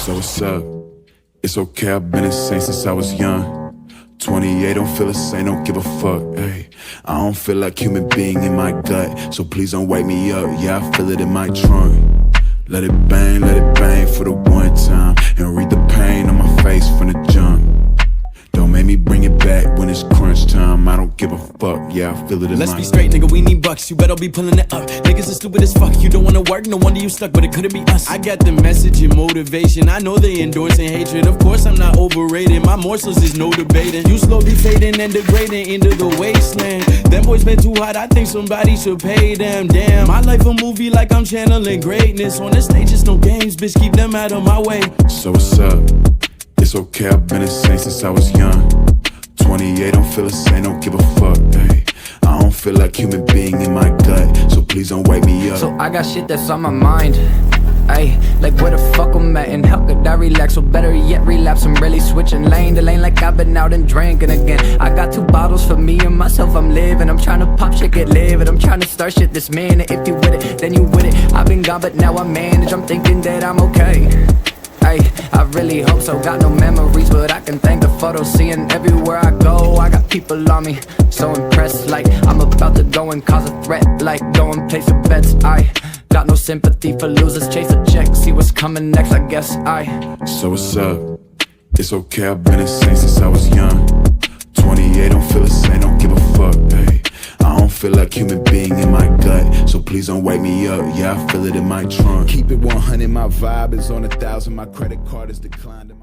So what's up? It's okay, I've been insane since I was young. 28, don't feel the same, don't give a fuck, ayy. I don't feel like human being in my gut, so please don't wake me up, yeah, I feel it in my trunk. Let it bang for the one time, and read the pain on my face from the jump. Don't make me bring it back when it's crunch time. I don't give a fuck, yeah, I feel it in Let's my be straight, nigga, we need bucks. You better be pulling it up. Niggas are stupid as fuck. You don't wanna work, no wonder you stuck, but it couldn't be us. I got the message and motivation. I know they endorsing hatred. Of course I'm not overrated. My morsels is no debating. You slowly fading and degrading into the wasteland. Them boys been too hot, I think somebody should pay them. Damn, my life a movie like I'm channeling greatness. On the stage it's no games, bitch, keep them out of my way. So what's up? It's okay, I've been insane since I was young. 28, don't feel the same, don't give a fuck, ayy. I don't feel like human being in my gut, so please don't wake me up. So I got shit that's on my mind, ayy. Like where the fuck I'm at and how could I relax? Or better yet relapse, I'm really switching lane to lane like I've been out and drinking again. I got 2 bottles for me and myself, I'm living. I'm trying to pop shit, get livid. I'm trying to start shit this minute. If you with it, then you with it. I've been gone but now I manage, I'm thinking that I'm okay. Ay, I really hope so. Got no memories, but I can thank the photos. Seeing everywhere I go, I got people on me, so impressed. Like I'm about to go and cause a threat. Like go and place some bets. I got no sympathy for losers. Chase a check, see what's coming next. I guess So what's up? It's okay, I've been insane since I was young. 28, don't feel the same, don't give a fuck, ayy. I don't feel like human being in my gut, so please don't wake me up, yeah, I feel it in my trunk. Keep it 100, my vibe is on 1,000, my credit card is declined.